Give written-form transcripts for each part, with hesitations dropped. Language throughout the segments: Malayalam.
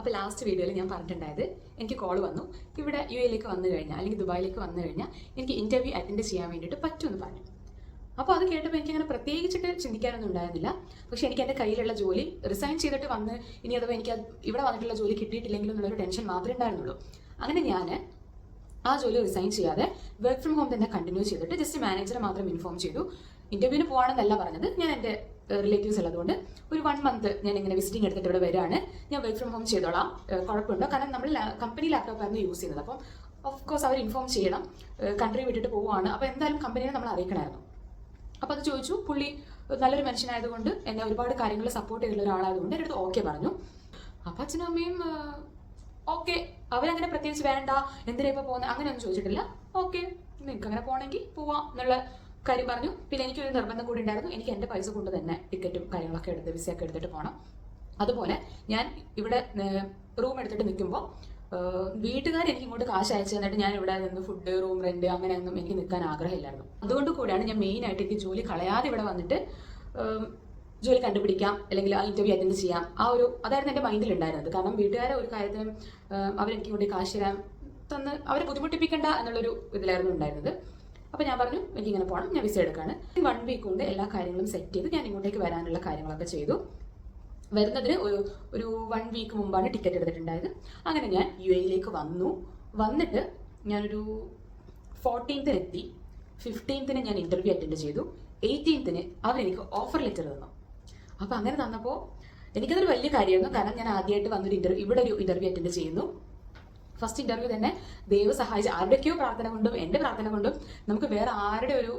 അപ്പോൾ ലാസ്റ്റ് വീഡിയോയിൽ ഞാൻ പറഞ്ഞിട്ടുണ്ടായത് എനിക്ക് കോൾ വന്നു, ഇവിടെ UAE വന്നു കഴിഞ്ഞാൽ അല്ലെങ്കിൽ ദുബായിലേക്ക് വന്നു കഴിഞ്ഞാൽ എനിക്ക് ഇൻ്റർവ്യൂ അറ്റൻഡ് ചെയ്യാൻ വേണ്ടിയിട്ട് പറ്റുമെന്ന് പറഞ്ഞു. അപ്പോൾ അത് കേട്ടപ്പോൾ എനിക്കങ്ങനെ പ്രത്യേകിച്ചിട്ട് ചിന്തിക്കാനൊന്നും ഉണ്ടായിരുന്നില്ല. പക്ഷേ എനിക്ക് എൻ്റെ കയ്യിലുള്ള ജോലി റിസൈൻ ചെയ്തിട്ട് വന്ന് ഇനി അഥവാ എനിക്ക് ഇവിടെ വന്നിട്ടുള്ള ജോലി കിട്ടിയിട്ടില്ലെങ്കിലും എന്നുള്ളൊരു ടെൻഷൻ മാത്രമേ ഉണ്ടായിരുന്നുള്ളൂ. അങ്ങനെ ഞാൻ ആ ജോലി റിസൈൻ ചെയ്യാതെ വർക്ക് ഫ്രം ഹോം തന്നെ കണ്ടിന്യൂ ചെയ്തിട്ട് ജസ്റ്റ് മാനേജറെ മാത്രം ഇൻഫോം ചെയ്തു. ഇൻ്റർവ്യൂവിന് പോകണമെന്നല്ല പറഞ്ഞത്, ഞാൻ എൻ്റെ റിലേറ്റീവ്സ് ഉള്ളതുകൊണ്ട് ഒരു 1 മന്ത് ഞാൻ ഇങ്ങനെ വിസിറ്റിംഗ് എടുത്തിട്ട് ഇവിടെ വരികയാണ്, ഞാൻ വർക്ക് ഫ്രം ഹോം ചെയ്തോളാം, കുഴപ്പമുണ്ടോ? കാരണം നമ്മൾ കമ്പനി ലാപ്ടോപ്പായിരുന്നു യൂസ് ചെയ്യുന്നത്. അപ്പം ഓഫ് കോഴ്സ് അവർ ഇൻഫോം ചെയ്യണം, കൺട്രി വിട്ടിട്ട് പോവുകയാണ്, അപ്പോൾ എന്തായാലും കമ്പനിയെ നമ്മൾ അറിയിക്കണമായിരുന്നു. അപ്പോൾ അത് ചോദിച്ചു. പുള്ളി നല്ലൊരു മനുഷ്യനായതുകൊണ്ട് എന്നെ ഒരുപാട് കാര്യങ്ങൾ സപ്പോർട്ട് ചെയ്തുള്ള ഒരാളായതുകൊണ്ട് എൻ്റെ അടുത്ത് ഓക്കെ പറഞ്ഞു. അപ്പം അച്ഛനും അമ്മയും ഓക്കെ, അവരങ്ങനെ പ്രത്യേകിച്ച് വേണ്ട എന്തിനാ ഇപ്പോൾ പോകുന്നത് അങ്ങനെയൊന്നും ചോദിച്ചിട്ടില്ല. ഓക്കെ, നിങ്ങൾക്ക് അങ്ങനെ പോകണമെങ്കിൽ പോവാം എന്നുള്ള കാര്യം പറഞ്ഞു. പിന്നെ എനിക്കൊരു നിർബന്ധം കൂടി ഉണ്ടായിരുന്നു, എനിക്ക് എൻ്റെ പൈസ കൊണ്ട് തന്നെ ടിക്കറ്റും കാര്യങ്ങളൊക്കെ എടുത്ത് വിസയൊക്കെ എടുത്തിട്ട് പോകണം. അതുപോലെ ഞാൻ ഇവിടെ റൂം എടുത്തിട്ട് നിൽക്കുമ്പോൾ വീട്ടുകാർ എനിക്ക് ഇങ്ങോട്ട് കാശ് അയച്ചു തന്നിട്ട് ഞാൻ ഇവിടെ നിന്ന് ഫുഡ്, റൂം റെന്റ് അങ്ങനെയൊന്നും എനിക്ക് നിൽക്കാൻ ആഗ്രഹമില്ലായിരുന്നു. അതുകൊണ്ട് കൂടിയാണ് ഞാൻ മെയിനായിട്ട് എനിക്ക് ജോലി കളയാതെ ഇവിടെ വന്നിട്ട് ജോലി കണ്ടുപിടിക്കാം അല്ലെങ്കിൽ ആ ഇൻ്റർവ്യൂ അറ്റൻഡ് ചെയ്യാം, അതായിരുന്നു എൻ്റെ മൈൻഡിൽ ഉണ്ടായിരുന്നത്. കാരണം വീട്ടുകാരെ ഒരു കാര്യത്തിനും അവരെനിക്ക് ഇങ്ങോട്ട് കാശ് തരാൻ തന്ന് അവരെ ബുദ്ധിമുട്ടിപ്പിക്കേണ്ട എന്നുള്ളൊരു ഇതിലായിരുന്നു ഉണ്ടായിരുന്നത്. അപ്പോൾ ഞാൻ പറഞ്ഞു എനിക്കിങ്ങനെ പോകണം, ഞാൻ വിസ എടുക്കാണ്. 1 വീക്ക് കൊണ്ട് എല്ലാ കാര്യങ്ങളും സെറ്റ് ചെയ്ത് ഞാൻ ഇങ്ങോട്ടേക്ക് വരാനുള്ള കാര്യങ്ങളൊക്കെ ചെയ്തു. വരുന്നതിന് ഒരു 1 വീക്ക് മുമ്പാണ് ടിക്കറ്റ് എടുത്തിട്ടുണ്ടായത്. അങ്ങനെ ഞാൻ UAE വന്നിട്ട് ഞാനൊരു 14th എത്തി. 15th ഞാൻ ഇൻ്റർവ്യൂ അറ്റൻഡ് ചെയ്തു. 18th അവരെനിക്ക് ഓഫർ ലെറ്റർ തന്നു. അപ്പോൾ അങ്ങനെ തന്നപ്പോൾ എനിക്കതൊരു വലിയ കാര്യമായിരുന്നു. കാരണം ഞാൻ ആദ്യമായിട്ട് വന്നൊരു ഇവിടെ ഒരു ഇൻ്റർവ്യൂ അറ്റൻഡ് ചെയ്യുന്നു. ഫസ്റ്റ് ഇൻ്റർവ്യൂ തന്നെ ദൈവം സഹായിച്ച് ആരുടെയൊക്കെയോ പ്രാർത്ഥന കൊണ്ടും എൻ്റെ പ്രാർത്ഥന കൊണ്ടും നമുക്ക് വേറെ ആരുടെ ഒരു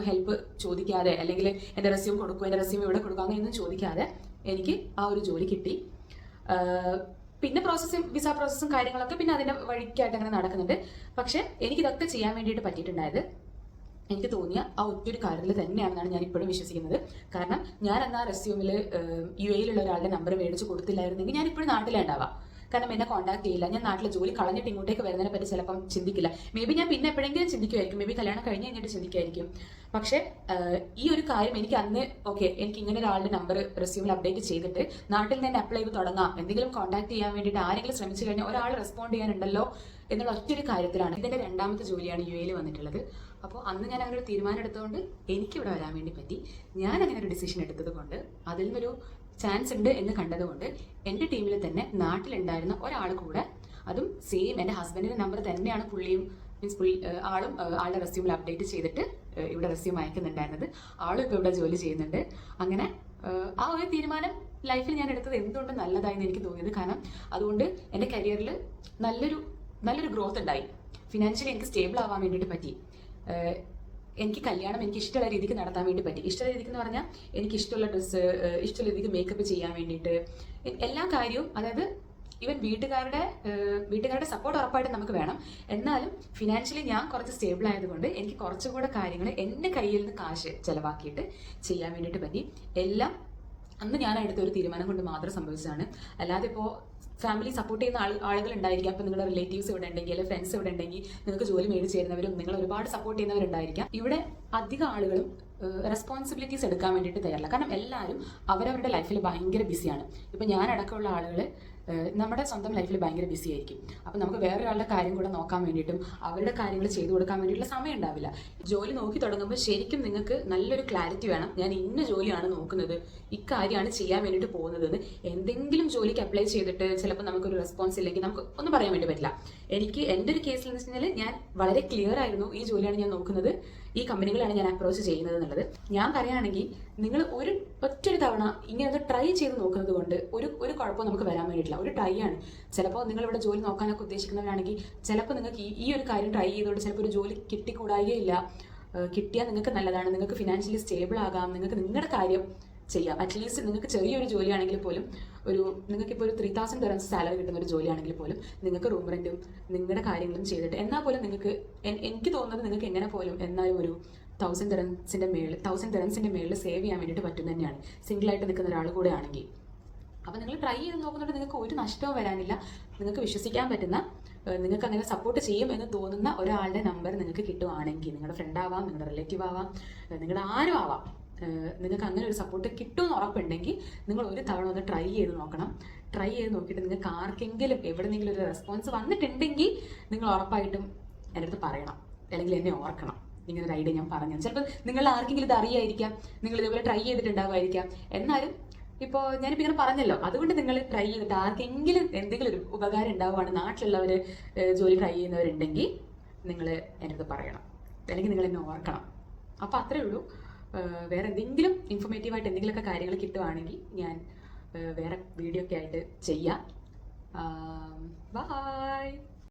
ഹെൽപ്പ് ചോദിക്കാതെ അല്ലെങ്കിൽ എൻ്റെ റെസ്യൂം കൊടുക്കും, എൻ്റെ റെസ്യൂം ഇവിടെ കൊടുക്കും അങ്ങനെയൊന്നും ചോദിക്കാതെ എനിക്ക് ആ ഒരു ജോലി കിട്ടി. പിന്നെ വിസ പ്രോസസ്സും കാര്യങ്ങളൊക്കെ പിന്നെ അതിൻ്റെ വഴിക്കായിട്ട് അങ്ങനെ നടക്കുന്നുണ്ട്. പക്ഷേ എനിക്കിതൊക്കെ ചെയ്യാൻ വേണ്ടിയിട്ട് പറ്റിയിട്ടുണ്ടായത് എനിക്ക് തോന്നിയ ആ ഒറ്റൊരു കാര്യത്തിൽ തന്നെയാണെന്നാണ് ഞാൻ ഇപ്പോഴും വിശ്വസിക്കുന്നത്. കാരണം ഞാൻ എന്നാൽ റെസ്യൂമിൽ UAE ഒരാളുടെ നമ്പർ മേടിച്ച് കൊടുത്തില്ലായിരുന്നെങ്കിൽ ഞാൻ ഇപ്പോഴും നാട്ടിലുണ്ടാവാം. കാരണം എന്നെ കോൺടാക്ട് ചെയ്യില്ല, ഞാൻ നാട്ടിലെ ജോലി കളഞ്ഞിട്ട് ഇങ്ങോട്ടേക്ക് വരുന്നതിനെ പറ്റി ചിലപ്പം ചിന്തിക്കില്ല. മേ ബി ഞാൻ പിന്നെ എപ്പോഴെങ്കിലും ചിന്തിക്കുമായിരിക്കും, മേ ബി കല്യാണം കഴിഞ്ഞ് കഴിഞ്ഞിട്ട് ചിന്തിക്കുമായിരിക്കും. പക്ഷേ ഈ ഒരു കാര്യം എനിക്ക് അന്ന് ഓക്കെ, എനിക്ക് ഇങ്ങനെ ഒരാളുടെ നമ്പർ റെസ്യൂമിൽ അപ്ഡേറ്റ് ചെയ്തിട്ട് നാട്ടിൽ നിന്ന് അപ്ലൈ ചെയ്ത് തുടങ്ങാം, എന്തെങ്കിലും കോൺടാക്ട് ചെയ്യാൻ വേണ്ടിയിട്ട് ആരെങ്കിലും ശ്രമിച്ചു കഴിഞ്ഞാൽ ഒരാൾ റെസ്പോണ്ട് ചെയ്യാനുണ്ടല്ലോ എന്നുള്ള ഒറ്റൊരു കാര്യത്തിലാണ്. ഇതിൻ്റെ 2ാമത്തെ ജോലിയാണ് UAE വന്നിട്ടുള്ളത്. അപ്പോൾ അന്ന് ഞാൻ അങ്ങനെ ഒരു തീരുമാനം എടുത്തുകൊണ്ട് എനിക്കിവിടെ വരാൻ വേണ്ടി പറ്റി. ഞാൻ അങ്ങനെ ഒരു ഡിസിഷൻ എടുത്തത് കൊണ്ട് അതിൽ നിന്നൊരു ചാൻസ് ഉണ്ട് എന്ന് കണ്ടതുകൊണ്ട് എൻ്റെ ടീമിൽ തന്നെ നാട്ടിലുണ്ടായിരുന്ന ഒരാൾ കൂടെ, അതും സെയിം എൻ്റെ ഹസ്ബൻഡിൻ്റെ നമ്പർ തന്നെയാണ് ആളുടെ റെസ്യൂമിൽ അപ്ഡേറ്റ് ചെയ്തിട്ട് ഇവിടെ റെസ്യൂം അയക്കുന്നുണ്ടായിരുന്നത്. ആളും ഇപ്പോൾ ഇവിടെ ജോലി ചെയ്യുന്നുണ്ട്. അങ്ങനെ ആ ഒരു തീരുമാനം ലൈഫിൽ ഞാൻ എടുത്തത് എന്തുകൊണ്ട് നല്ലതായെന്ന് എനിക്ക് തോന്നിയത്. കാരണം അതുകൊണ്ട് എൻ്റെ കരിയറിൽ നല്ലൊരു ഗ്രോത്ത് ഉണ്ടായി. ഫിനാൻഷ്യലി എനിക്ക് സ്റ്റേബിൾ ആവാൻ വേണ്ടിയിട്ട് പറ്റി. എനിക്ക് കല്യാണം എനിക്ക് ഇഷ്ടമുള്ള രീതിക്ക് നടത്താൻ വേണ്ടി പറ്റി. ഇഷ്ടമുള്ള രീതിക്ക് എന്ന് പറഞ്ഞാൽ എനിക്ക് ഇഷ്ടമുള്ള ഡ്രസ്സ്, ഇഷ്ടമുള്ള രീതിക്ക് മേക്കപ്പ് ചെയ്യാൻ വേണ്ടിയിട്ട് എല്ലാ കാര്യവും, അതായത് ഈവൻ വീട്ടുകാരുടെ സപ്പോർട്ട് ഉറപ്പായിട്ട് നമുക്ക് വേണം. എന്നാലും ഫിനാൻഷ്യലി ഞാൻ കുറച്ച് സ്റ്റേബിൾ ആയതുകൊണ്ട് എനിക്ക് കുറച്ചുകൂടെ കാര്യങ്ങൾ എൻ്റെ കയ്യിൽ നിന്ന് കാശ് ചിലവാക്കിയിട്ട് ചെയ്യാൻ വേണ്ടിയിട്ട് പറ്റി. എല്ലാം അന്ന് ഞാൻ എടുത്ത ഒരു തീരുമാനം കൊണ്ട് മാത്രം സംഭവിച്ചതാണ്. അല്ലാതെ ഇപ്പോൾ ഫാമിലി സപ്പോർട്ട് ചെയ്യുന്ന ആളുകൾ ഉണ്ടായിരിക്കാം. അപ്പോൾ നിങ്ങളുടെ റിലേറ്റീവ്സ് ഇവിടെ ഉണ്ടെങ്കിൽ, ഫ്രണ്ട്സ് ഇവിടെ ഉണ്ടെങ്കിൽ, നിങ്ങൾക്ക് ജോലി മേടിച്ച് തരുന്നവരും നിങ്ങൾ ഒരുപാട് സപ്പോർട്ട് ചെയ്യുന്നവരുണ്ടായിരിക്കാം. ഇവിടെ അധികം ആളുകളും റെസ്പോൺസിബിലിറ്റീസ് എടുക്കാൻ വേണ്ടിയിട്ട് തയ്യാറില്ല. കാരണം എല്ലാവരും അവരവരുടെ ലൈഫിൽ ഭയങ്കര ബിസിയാണ്. ഇപ്പം ഞാൻ അടക്കമുള്ള ആളുകൾ നമ്മുടെ സ്വന്തം ലൈഫിൽ ഭയങ്കര ബിസി ആയിരിക്കും. അപ്പം നമുക്ക് വേറൊരാളുടെ കാര്യം കൂടെ നോക്കാൻ വേണ്ടിയിട്ടും അവരുടെ കാര്യങ്ങൾ ചെയ്തു കൊടുക്കാൻ വേണ്ടിയിട്ടുള്ള സമയം ഉണ്ടാവില്ല. ജോലി നോക്കി തുടങ്ങുമ്പോൾ ശരിക്കും നിങ്ങൾക്ക് നല്ലൊരു ക്ലാരിറ്റി വേണം. ഞാൻ ഇന്ന ജോലിയാണ് നോക്കുന്നത്, ഇക്കാര്യമാണ് ചെയ്യാൻ വേണ്ടിയിട്ട് പോകുന്നത്. എന്തെങ്കിലും ജോലിക്ക് അപ്ലൈ ചെയ്തിട്ട് ചിലപ്പോൾ നമുക്കൊരു റെസ്പോൺസ് ഇല്ലെങ്കിൽ നമുക്ക് ഒന്നും പറയാൻ വേണ്ടി പറ്റില്ല. എൻ്റെ ഒരു കേസിൽ എന്ന് വെച്ച് കഴിഞ്ഞാൽ ഞാൻ വളരെ ക്ലിയർ ആയിരുന്നു, ഈ ജോലിയാണ് ഞാൻ നോക്കുന്നത്, ഈ കമ്പനികളാണ് ഞാൻ അപ്രോച്ച് ചെയ്യുന്നത് എന്നുള്ളത്. ഞാൻ പറയുകയാണെങ്കിൽ നിങ്ങൾ ഒറ്റൊരു തവണ ഇങ്ങനെ ഒന്ന് ട്രൈ ചെയ്ത് നോക്കുന്നത് കൊണ്ട് ഒരു കുഴപ്പവും നമുക്ക് വരാൻ വേണ്ടിയിട്ടില്ല. ഒരു ട്രൈ ആണ്. ചിലപ്പോൾ നിങ്ങളിവിടെ ജോലി നോക്കാനൊക്കെ ഉദ്ദേശിക്കുന്നവരാണെങ്കിൽ ചിലപ്പോൾ നിങ്ങൾക്ക് ഈ ഒരു കാര്യം ട്രൈ ചെയ്തുകൊണ്ട് ചിലപ്പോൾ ഒരു ജോലി കിട്ടിക്കൂടായികയില്ല. കിട്ടിയാൽ നിങ്ങൾക്ക് നല്ലതാണ്, നിങ്ങൾക്ക് ഫിനാൻഷ്യലി സ്റ്റേബിൾ ആകാം, നിങ്ങൾക്ക് നിങ്ങളുടെ കാര്യം ചെയ്യാം. അറ്റ്ലീസ്റ്റ് നിങ്ങൾക്ക് ചെറിയൊരു ജോലിയാണെങ്കിൽ പോലും നിങ്ങൾക്കിപ്പോൾ ഒരു 3000 dirhams സാലറി കിട്ടുന്ന ഒരു ജോലിയാണെങ്കിൽ പോലും നിങ്ങൾക്ക് റൂം റെൻറ്റും നിങ്ങളുടെ കാര്യങ്ങളും ചെയ്തിട്ട് എന്നാൽ പോലും എനിക്ക് തോന്നുന്നത് നിങ്ങൾക്ക് എങ്ങനെ പോലും എന്നാലും ഒരു 1000 dirhamsന്റെ മേളിൽ സേവ് ചെയ്യാൻ വേണ്ടിയിട്ട് പറ്റും തന്നെയാണ്, സിംഗിളായിട്ട് നിൽക്കുന്ന ഒരാൾ കൂടെ ആണെങ്കിൽ. അപ്പോൾ നിങ്ങൾ ട്രൈ ചെയ്ത് നോക്കുന്നുണ്ട്, നിങ്ങൾക്ക് ഒരു നഷ്ടവും വരാനില്ല. നിങ്ങൾക്ക് വിശ്വസിക്കാൻ പറ്റുന്ന, നിങ്ങൾക്ക് അങ്ങനെ സപ്പോർട്ട് ചെയ്യും എന്ന് തോന്നുന്ന ഒരാളുടെ നമ്പർ നിങ്ങൾക്ക് കിട്ടുവാണെങ്കിൽ, നിങ്ങളുടെ ഫ്രണ്ട് ആവാം, നിങ്ങളുടെ റിലേറ്റീവ് ആവാം, നിങ്ങളുടെ ആരും ആവാം, നിങ്ങൾക്ക് അങ്ങനെ ഒരു സപ്പോർട്ട് കിട്ടുമെന്ന് ഉറപ്പുണ്ടെങ്കിൽ നിങ്ങൾ ഒരു തവണ ഒന്ന് ട്രൈ ചെയ്ത് നോക്കണം. ട്രൈ ചെയ്ത് നോക്കിയിട്ട് നിങ്ങൾക്ക് ആർക്കെങ്കിലും എവിടെന്നെങ്കിലും ഒരു റെസ്പോൺസ് വന്നിട്ടുണ്ടെങ്കിൽ നിങ്ങൾ ഉറപ്പായിട്ടും എൻ്റെ അടുത്ത് പറയണം, അല്ലെങ്കിൽ എന്നെ ഓർക്കണം. ഇങ്ങനെ ഒരു ഐഡിയ ഞാൻ പറഞ്ഞു. ചിലപ്പോൾ നിങ്ങൾ ആർക്കെങ്കിലും ഇത് അറിയായിരിക്കാം, നിങ്ങൾ ഇതുപോലെ ട്രൈ ചെയ്തിട്ടുണ്ടാകുമായിരിക്കാം. എന്നാലും ഇപ്പോൾ ഞാനിപ്പോൾ ഇങ്ങനെ പറഞ്ഞല്ലോ, അതുകൊണ്ട് നിങ്ങൾ ട്രൈ ചെയ്തിട്ട് ആർക്കെങ്കിലും എന്തെങ്കിലും ഒരു ഉപകാരം ഉണ്ടാവുകയാണ്, നാട്ടിലുള്ളവർ ജോലി ട്രൈ ചെയ്യുന്നവരുണ്ടെങ്കിൽ നിങ്ങൾ എൻ്റെ അടുത്ത് പറയണം, അല്ലെങ്കിൽ നിങ്ങൾ എന്നെ ഓർക്കണം. അപ്പോൾ അത്രയേ ഉള്ളൂ. വേറെ എന്തെങ്കിലും ഇൻഫോർമേറ്റീവായിട്ട് എന്തെങ്കിലുമൊക്കെ കാര്യങ്ങൾ കിട്ടുവാണെങ്കിൽ ഞാൻ വേറെ വീഡിയോ ഒക്കെ ആയിട്ട് ചെയ്യാം. ബായ്.